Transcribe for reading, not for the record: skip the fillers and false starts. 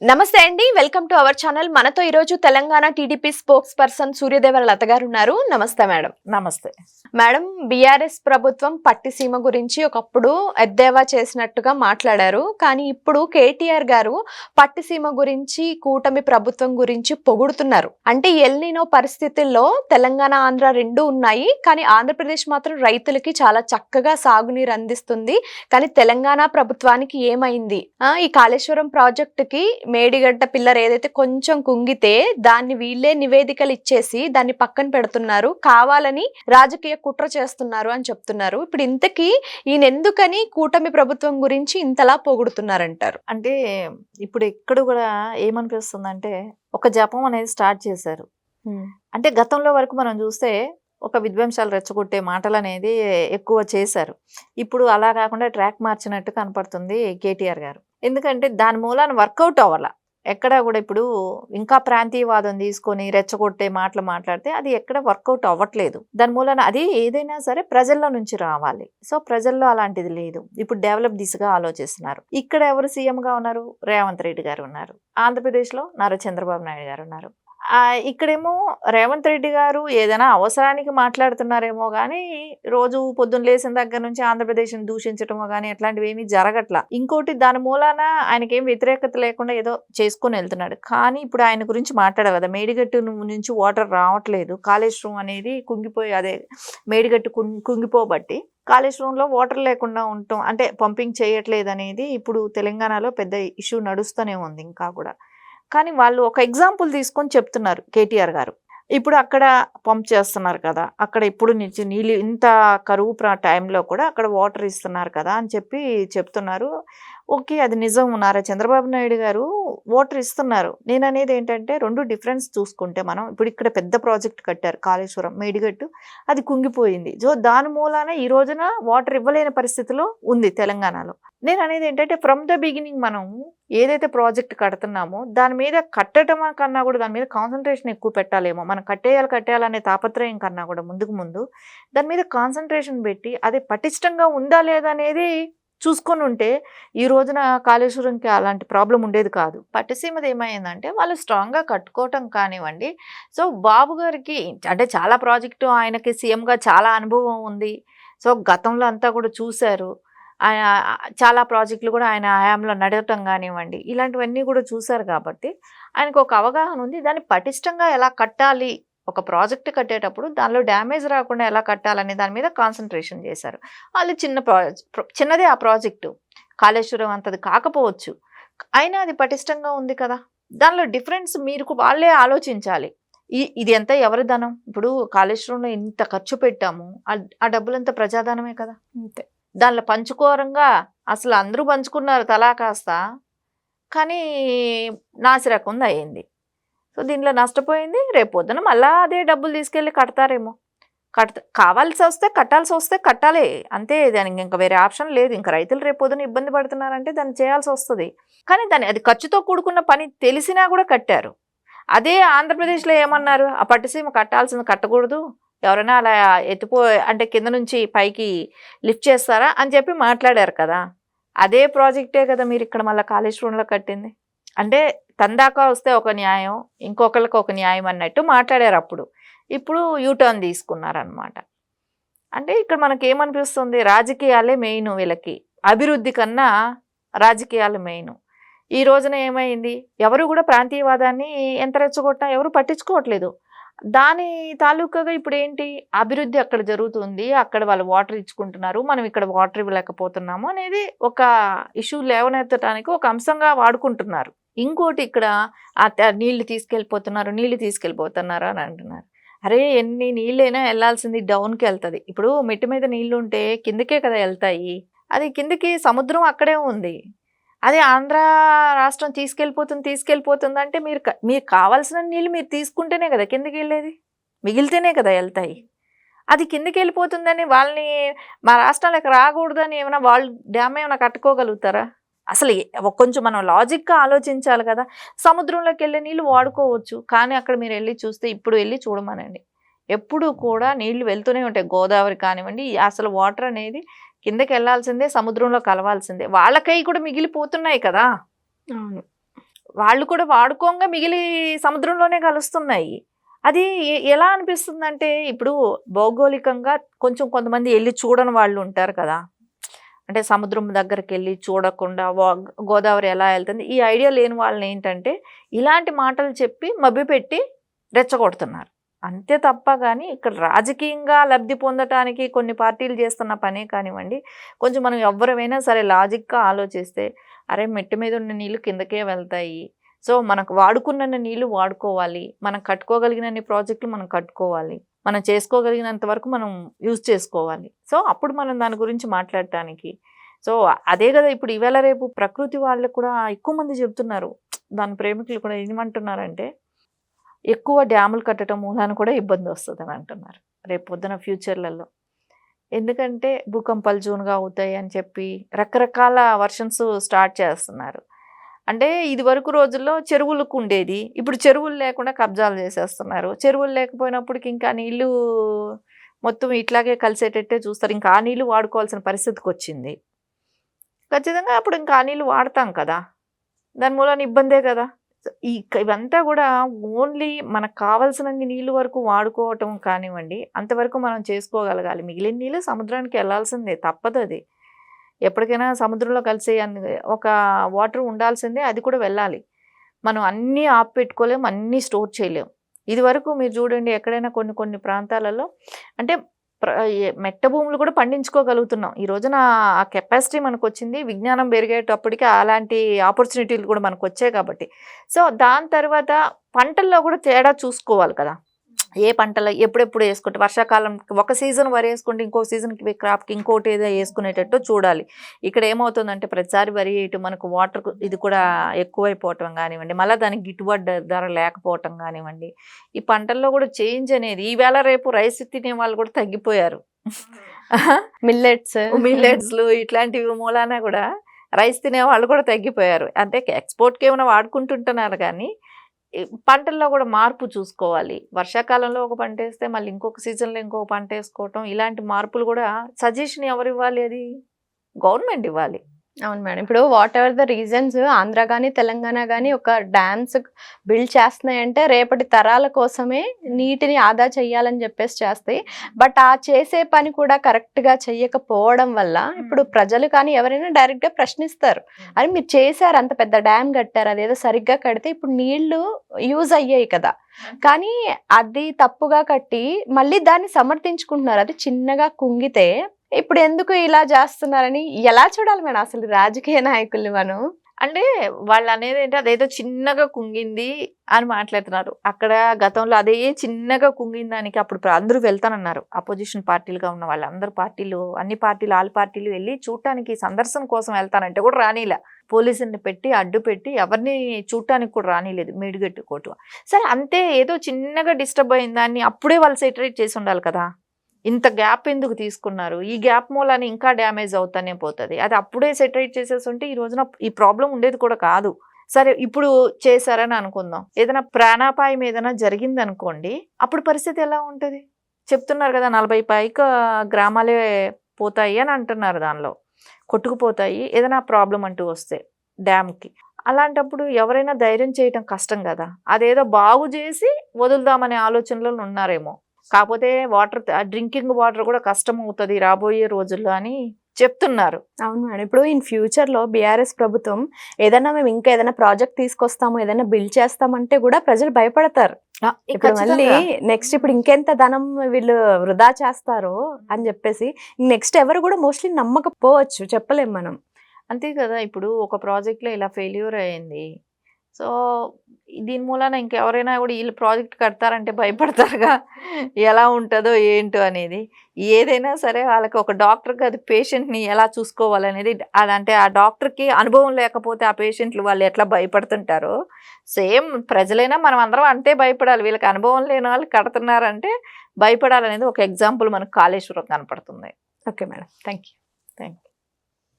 నమస్తే అండి. Welcome to our channel. మనతో ఈరోజు Telangana TDP spokesperson Suryadevara Latha garu ఉన్నారు. నమస్తే మేడం. నమస్తే మేడం, బీఆర్ఎస్ ప్రభుత్వం పట్టిసీమ గురించి ఒకప్పుడు ఎద్దేవా చేసినట్టుగా మాట్లాడారు. కానీ ఇప్పుడు కేటీఆర్ గారు పట్టిసీమ గురించి, కూటమి ప్రభుత్వం గురించి పొగుడుతున్నారు. అంటే ఎల్నినో పరిస్థితుల్లో తెలంగాణ, ఆంధ్ర రెండు ఉన్నాయి. కానీ ఆంధ్రప్రదేశ్ మాత్రం రైతులకి చాలా చక్కగా సాగునీరు అందిస్తుంది. కానీ తెలంగాణ ప్రభుత్వానికి ఏమైంది? ఈ కాళేశ్వరం ప్రాజెక్టుకి మేడిగడ్డ పిల్లర్ ఏదైతే కొంచెం కుంగితే దాన్ని వీళ్ళే నివేదికలు ఇచ్చేసి దాన్ని పక్కన పెడుతున్నారు, కావాలని రాజకీయ కుట్ర చేస్తున్నారు అని చెప్తున్నారు. ఇప్పుడు ఇంతకీ ఈయన ఎందుకని కూటమి ప్రభుత్వం గురించి ఇంతలా పొగుడుతున్నారంటారు? అంటే ఇప్పుడు ఇక్కడ కూడా ఏమనిపిస్తుందంటే ఒక జపం అనేది స్టార్ట్ చేశారు. అంటే గతంలో వరకు మనం చూస్తే ఒక విధ్వంసాలు రెచ్చగొట్టే మాటలు అనేది ఎక్కువ చేశారు. ఇప్పుడు అలా కాకుండా ట్రాక్ మార్చినట్టు కనపడుతుంది కేటీఆర్ గారు. ఎందుకంటే దాని మూలాన వర్కౌట్ అవ్వాల. ఎక్కడ కూడా ఇప్పుడు ఇంకా ప్రాంతీయవాదం తీసుకొని రెచ్చగొట్టే మాటలు మాట్లాడితే అది ఎక్కడ వర్కౌట్ అవ్వట్లేదు. దాని మూలాన అది ఏదైనా సరే ప్రజల్లో నుంచి రావాలి. సో ప్రజల్లో అలాంటిది లేదు. ఇప్పుడు డెవలప్ దిశగా ఆలోచిస్తున్నారు. ఇక్కడ ఎవరు సీఎంగా ఉన్నారు? రేవంత్ రెడ్డి గారు ఉన్నారు. ఆంధ్రప్రదేశ్లో నారా చంద్రబాబు నాయుడు గారు ఉన్నారు. ఇక్కడేమో రేవంత్ రెడ్డి గారు ఏదైనా అవసరానికి మాట్లాడుతున్నారేమో కానీ రోజు పొద్దున్న లేచిన దగ్గర నుంచి ఆంధ్రప్రదేశ్ని దూషించటమో కానీ అట్లాంటివి ఏమీ జరగట్లా. ఇంకోటి దాని మూలాన ఆయనకేం వ్యతిరేకత లేకుండా ఏదో చేసుకుని వెళ్తున్నాడు. కానీ ఇప్పుడు ఆయన గురించి మాట్లాడాలి కదా, మేడిగట్టు నుంచి వాటర్ రావట్లేదు, కాళేశ్వరం అనేది కుంగిపోయి అదే మేడిగట్టు కుంగిపోబట్టి కాళేశ్వరంలో వాటర్ లేకుండా ఉండటం, అంటే పంపింగ్ చేయట్లేదు అనేది ఇప్పుడు తెలంగాణలో పెద్ద ఇష్యూ నడుస్తూనే ఉంది ఇంకా కూడా. కానీ వాళ్ళు ఒక ఎగ్జాంపుల్ తీసుకొని చెప్తున్నారు కేటీఆర్ గారు. ఇప్పుడు అక్కడ పంప్ చేస్తున్నారు కదా, అక్కడ ఇప్పుడు నుంచి నీళ్ళు ఇంత కరువు టైంలో కూడా అక్కడ వాటర్ ఇస్తున్నారు కదా అని చెప్తున్నారు. ఓకే, అది నిజం. నారా చంద్రబాబు నాయుడు గారు వాటర్ ఇస్తున్నారు. నేను అనేది ఏంటంటే రెండు డిఫరెన్స్ చూసుకుంటే మనం ఇప్పుడు ఇక్కడ పెద్ద ప్రాజెక్ట్ కట్టారు కాళేశ్వరం, మేడిగట్టు, అది కుంగిపోయింది. సో దాని మూలాన ఈ రోజున వాటర్ ఇవ్వలేని పరిస్థితిలో ఉంది తెలంగాణలో. నేను అనేది ఏంటంటే ఫ్రమ్ ద బిగినింగ్ మనం ఏదైతే ప్రాజెక్ట్ కడుతున్నామో దాని మీద కట్టడం కన్నా కూడా దాని మీద కాన్సన్ట్రేషన్ ఎక్కువ పెట్టాలేమో. మనం కట్టేయాలనే తాపత్రయం కన్నా కూడా ముందు దాని మీద కాన్సన్ట్రేషన్ పెట్టి అది పటిష్టంగా ఉందా లేదా అనేది చూసుకొని ఉంటే ఈ రోజున కాళేశ్వరంకి అలాంటి ప్రాబ్లం ఉండేది కాదు. పట్టిసీమది ఏమైందంటే వాళ్ళు స్ట్రాంగ్గా కట్టుకోవటం కానివ్వండి. సో బాబు గారికి అంటే చాలా ప్రాజెక్టు, ఆయనకి సీఎంగా చాలా అనుభవం ఉంది. సో గతంలో అంతా కూడా చూశారు. ఆయన చాలా ప్రాజెక్టులు కూడా ఆయన హయాంలో నడవటం కానివ్వండి, ఇలాంటివన్నీ కూడా చూశారు కాబట్టి ఆయనకు ఒక అవగాహన ఉంది. దాన్ని పటిష్టంగా ఎలా కట్టాలి, ఒక ప్రాజెక్ట్ కట్టేటప్పుడు దానిలో డ్యామేజ్ రాకుండా ఎలా కట్టాలనే దాని మీద కాన్సన్ట్రేషన్ చేశారు. వాళ్ళు చిన్నదే ఆ ప్రాజెక్టు, కాళేశ్వరం అంతది కాకపోవచ్చు, అయినా అది పటిష్టంగా ఉంది కదా. దానిలో డిఫరెన్స్ మీరు వాళ్ళే ఆలోచించాలి. ఇది ఎంత ఎవరి ధనం? ఇప్పుడు కాళేశ్వరంలో ఇంత ఖర్చు పెట్టాము, ఆ డబ్బులంతా ప్రజాధనమే కదా. అంతే, దానిలో పంచుకోరంగా అసలు అందరూ పంచుకున్నారు తలా కాస్త, కానీ నాసిరకం అయ్యింది. సో దీనిలో నష్టపోయింది. రేపు పొద్దున మళ్ళీ అదే డబ్బులు తీసుకెళ్ళి కడతారేమో. కావాల్సి వస్తే కట్టాల్సి వస్తే కట్టాలి, అంతే. దానికి ఇంకా వేరే ఆప్షన్ లేదు. ఇంకా రైతులు రేపు పొద్దున ఇబ్బంది పడుతున్నారంటే దాన్ని చేయాల్సి వస్తుంది. కానీ అది ఖర్చుతో కూడుకున్న పని తెలిసినా కూడా కట్టారు. అదే ఆంధ్రప్రదేశ్లో ఏమన్నారు, ఆ పట్టిసీమ కట్టాల్సింది కట్టకూడదు, ఎవరైనా అలా అంటే కింద నుంచి పైకి లిఫ్ట్ చేస్తారా అని చెప్పి మాట్లాడారు కదా. అదే ప్రాజెక్టే కదా మీరు ఇక్కడ మళ్ళీ కాళేశ్వరంలో కట్టింది. అంటే తందాకా వస్తే ఒక న్యాయం, ఇంకొకరికి ఒక న్యాయం అన్నట్టు మాట్లాడారు అప్పుడు. ఇప్పుడు యూటర్న్ తీసుకున్నారనమాట. అంటే ఇక్కడ మనకేమనిపిస్తుంది, రాజకీయాలే మెయిన్ వీళ్ళకి, అభివృద్ధి కన్నా రాజకీయాలు మెయిన్. ఈ రోజున ఏమైంది, ఎవరు కూడా ప్రాంతీయవాదాన్ని ఎంత రెచ్చగొట్టినా ఎవరు పట్టించుకోవట్లేదు. దాని తాలూకాగా ఇప్పుడు ఏంటి, అభివృద్ధి అక్కడ జరుగుతుంది, అక్కడ వాళ్ళు వాటర్ ఇచ్చుకుంటున్నారు, మనం ఇక్కడ వాటర్ ఇవ్వలేకపోతున్నాము అనేది ఒక ఇష్యూ లేవనెత్తడానికి ఒక అంశంగా వాడుకుంటున్నారు. ఇంకోటి ఇక్కడ నీళ్లు తీసుకెళ్ళిపోతున్నారు అని అంటున్నారు. అరే, ఎన్ని నీళ్ళైనా వెళ్ళాల్సింది డౌన్కి వెళ్తుంది. ఇప్పుడు మెట్టి మీద నీళ్లు ఉంటే కిందకే కదా వెళ్తాయి. అది కిందకి సముద్రం అక్కడే ఉంది. అదే ఆంధ్ర రాష్ట్రం తీసుకెళ్ళిపోతుంది అంటే మీరు కావాల్సిన నీళ్ళు మీరు తీసుకుంటేనే కదా కిందకి వెళ్ళేది, మిగిలితేనే కదా వెళ్తాయి. అది కిందకి వెళ్ళిపోతుందని వాళ్ళని మా రాష్ట్రాలకు రాకూడదని ఏమైనా వాళ్ళు డ్యామ్ ఏమైనా కట్టుకోగలుగుతారా? అసలు కొంచెం మనం లాజిక్గా ఆలోచించాలి కదా. సముద్రంలోకి వెళ్ళే నీళ్ళు వాడుకోవచ్చు, కానీ అక్కడ మీరు వెళ్ళి చూస్తే, ఇప్పుడు వెళ్ళి చూడమనండి, ఎప్పుడు కూడా నీళ్లు వెళ్తూనే ఉంటాయి. గోదావరి కానివ్వండి, అసలు వాటర్ అనేది కిందకి వెళ్ళాల్సిందే, సముద్రంలో కలవాల్సిందే. వాళ్ళకై కూడా మిగిలిపోతున్నాయి కదా. వాళ్ళు కూడా వాడుకోగా మిగిలి సముద్రంలోనే కలుస్తున్నాయి. అది ఎలా అనిపిస్తుందంటే ఇప్పుడు భౌగోళికంగా కొంచెం కొంతమంది వెళ్ళి చూడని వాళ్ళు ఉంటారు కదా, అంటే సముద్రం దగ్గరికి వెళ్ళి చూడకుండా గోదావరి ఎలా వెళ్తుంది ఈ ఐడియా లేని వాళ్ళని ఏంటంటే ఇలాంటి మాటలు చెప్పి మభ్యపెట్టి రెచ్చగొడుతున్నారు అంతే తప్ప. కానీ ఇక్కడ రాజకీయంగా లబ్ధి పొందటానికి కొన్ని పార్టీలు చేస్తున్న పనే కానివ్వండి, కొంచెం మనం ఎవరైనా సరే లాజిక్గా ఆలోచిస్తే అరే మెట్టు మీద ఉన్న నీళ్ళు కిందకే వెళ్తాయి, సో మనకు వాడుకున్న నీళ్ళు వాడుకోవాలి, మనం కట్టుకోగలిగినన్ని ప్రాజెక్టులు మనం కట్టుకోవాలి, మనం చేసుకోగలిగినంత వరకు మనం యూజ్ చేసుకోవాలి. సో అప్పుడు మనం దాని గురించి మాట్లాడటానికి. సో అదే కదా ఇప్పుడు ఇవాళ రేపు ప్రకృతి వాళ్ళకు కూడా ఎక్కువ మంది చెప్తున్నారు, దాని ప్రేమికులు కూడా ఏమంటున్నారంటే ఎక్కువ డ్యాములు కట్టడం మూలాన కూడా ఇబ్బంది వస్తుందని అంటున్నారు రేపు పొద్దున ఫ్యూచర్లలో. ఎందుకంటే భూకంపాలు జోన్గా అవుతాయి అని చెప్పి రకరకాల వర్షన్స్ స్టార్ట్ చేస్తున్నారు. అంటే ఇది వరకు రోజుల్లో చెరువులకు ఉండేది, ఇప్పుడు చెరువులు లేకుండా కబ్జాలు చేసేస్తున్నారు. చెరువులు లేకపోయినప్పటికి ఇంకా నీళ్ళు మొత్తం ఇట్లాగే కలిసేటట్టే చూస్తారు, ఇంకా ఆ నీళ్ళు వాడుకోవాల్సిన పరిస్థితికి వచ్చింది. ఖచ్చితంగా అప్పుడు ఇంకా ఆ నీళ్ళు వాడతాం కదా, దాని మూలాన ఇబ్బందే కదా. ఇవంతా కూడా ఓన్లీ మనకు కావాల్సిన నీళ్ళు వరకు వాడుకోవటం కానివ్వండి, అంతవరకు మనం చేసుకోగలగాలి. మిగిలిన నీళ్ళు సముద్రానికి వెళ్ళాల్సిందే, తప్పదు. అది ఎప్పటికైనా సముద్రంలో కలిసే ఒక వాటర్ ఉండాల్సిందే, అది కూడా వెళ్ళాలి. మనం అన్నీ ఆపెట్టుకోలేము, అన్నీ స్టోర్ చేయలేము. ఇది వరకు మీరు చూడండి ఎక్కడైనా కొన్ని కొన్ని ప్రాంతాలలో అంటే మెట్ట భూములు కూడా పండించుకోగలుగుతున్నాం. ఈ రోజున ఆ కెపాసిటీ మనకు వచ్చింది, విజ్ఞానం పెరిగేటప్పటికి అలాంటి ఆపర్చునిటీలు కూడా మనకు వచ్చాయి కాబట్టి. సో దాని తర్వాత పంటల్లో కూడా తేడా చూసుకోవాలి కదా, ఏ పంటలు ఎప్పుడెప్పుడు వేసుకుంటే వర్షాకాలం ఒక సీజన్ వరి వేసుకుంటే ఇంకో సీజన్కి క్రాప్కి ఇంకోటి ఏదో వేసుకునేటట్టు చూడాలి. ఇక్కడ ఏమవుతుందంటే ప్రతిసారి వరి వేయటం మనకు వాటర్ ఇది కూడా ఎక్కువైపోవటం కానివ్వండి, మళ్ళీ దానికి గిట్టుబాటు ధర లేకపోవటం కానివ్వండి, ఈ పంటల్లో కూడా చేంజ్ అనేది ఈవేళ రేపు రైస్ తినే వాళ్ళు కూడా తగ్గిపోయారు. మిల్లెట్స్లు ఇట్లాంటివి మూలాన కూడా రైస్ తినే వాళ్ళు కూడా తగ్గిపోయారు. అంటే ఎక్స్పోర్ట్కి ఏమైనా వాడుకుంటుంటున్నారు కానీ పంటల్లో కూడా మార్పు చూసుకోవాలి. వర్షాకాలంలో ఒక పంట వేస్తే మళ్ళీ ఇంకొక సీజన్లో ఇంకొక పంట వేసుకోవటం, ఇలాంటి మార్పులు కూడా సజెషన్ ఎవరు ఇవ్వాలి? అది గవర్నమెంట్ ఇవ్వాలి. అవును మేడం. ఇప్పుడు what ever the reasons Andhra కానీ తెలంగాణ కానీ ఒక డ్యామ్స్ బిల్డ్ చేస్తున్నాయంటే రేపటి తరాల కోసమే నీటిని ఆదా చేయాలని చెప్పేసి చేస్తాయి. బట్ ఆ చేసే పని కూడా కరెక్ట్గా చెయ్యకపోవడం వల్ల ఇప్పుడు ప్రజలు కానీ ఎవరైనా డైరెక్ట్గా ప్రశ్నిస్తారు, అని మీరు చేశారు అంత పెద్ద డ్యామ్ కట్టారు, అదేదో సరిగ్గా కడితే ఇప్పుడు నీళ్లు యూజ్ అయ్యాయి కదా, కానీ అది తప్పుగా కట్టి మళ్ళీ దాన్ని సమర్థించుకుంటున్నారు. అది చిన్నగా కుంగితే ఇప్పుడు ఎందుకు ఇలా చేస్తున్నారని ఎలా చూడాలి మేడం అసలు రాజకీయ నాయకుల్ని మనం? అంటే వాళ్ళు అనేది ఏంటి, అదేదో చిన్నగా కుంగింది అని మాట్లాడుతున్నారు. అక్కడ గతంలో అదే చిన్నగా కుంగిన దానికి అప్పుడు అందరూ వెళ్తానన్నారు, అపోజిషన్ పార్టీలుగా ఉన్న వాళ్ళు అందరు పార్టీలు, అన్ని పార్టీలు ఆల్ పార్టీలు వెళ్ళి చూడటానికి సందర్శన కోసం వెళ్తానంటే కూడా రానిలా, పోలీసుని పెట్టి అడ్డు పెట్టి ఎవరిని చూడటానికి కూడా రానిలేదు, మేడిగట్టు కోటు. సరే అంతే, ఏదో చిన్నగా డిస్టర్బ్ అయిన దాన్ని అప్పుడే వాళ్ళు సెటరేట్ చేసి ఉండాలి కదా. ఇంత గ్యాప్ ఎందుకు తీసుకున్నారు? ఈ గ్యాప్ మూలాన ఇంకా డ్యామేజ్ అవుతానే పోతుంది. అది అప్పుడే సెటరేట్ చేసేసి ఉంటే ఈ రోజున ఈ ప్రాబ్లం ఉండేది కూడా కాదు. సరే ఇప్పుడు చేశారని అనుకుందాం, ఏదైనా ప్రాణాపాయం ఏదైనా జరిగింది అనుకోండి, అప్పుడు పరిస్థితి ఎలా ఉంటుంది? చెప్తున్నారు కదా 40 పైగా గ్రామాలే పోతాయి అని అంటున్నారు, దానిలో కొట్టుకుపోతాయి ఏదైనా ప్రాబ్లం అంటూ వస్తే డ్యామ్కి. అలాంటప్పుడు ఎవరైనా ధైర్యం చేయటం కష్టం కదా, అదేదో బాగు చేసి వదులుదామనే ఆలోచనలో ఉన్నారేమో. కాకపోతే వాటర్, డ్రింకింగ్ వాటర్ కూడా కష్టం అవుతుంది రాబోయే రోజుల్లో అని చెప్తున్నారు. అవును మేడం. ఇప్పుడు ఇన్ ఫ్యూచర్ లో బీఆర్ఎస్ ప్రభుత్వం ఏదైనా మేము ఇంకా ఏదైనా ప్రాజెక్ట్ తీసుకొస్తాము, ఏదైనా బిల్డ్ చేస్తామంటే కూడా ప్రజలు భయపడతారు. ఇప్పుడు మళ్ళీ నెక్స్ట్ ఇప్పుడు ఇంకెంత ధనం వీళ్ళు వృధా చేస్తారో అని చెప్పేసి నెక్స్ట్ ఎవరు కూడా మోస్ట్లీ నమ్మకపోవచ్చు, చెప్పలేం మనం. అంతే కదా, ఇప్పుడు ఒక ప్రాజెక్ట్లో ఇలా ఫెయిల్యూర్ అయింది, సో దీని మూలాన ఇంకెవరైనా కూడా వీళ్ళు ప్రాజెక్ట్ కడతారంటే భయపడతారుగా, ఎలా ఉంటుందో ఏంటో అనేది. ఏదైనా సరే వాళ్ళకి ఒక డాక్టర్కి అది పేషెంట్ని ఎలా చూసుకోవాలనేది, అదంటే ఆ డాక్టర్కి అనుభవం లేకపోతే ఆ పేషెంట్లు వాళ్ళు ఎట్లా భయపడుతుంటారో సేమ్ ప్రజలైనా మనం అందరం అంతే భయపడాలి. వీళ్ళకి అనుభవం లేని వాళ్ళు కడుతున్నారంటే భయపడాలనేది ఒక ఎగ్జాంపుల్ మనకు కాళేశ్వరం కనపడుతుంది. Okay madam, thank you.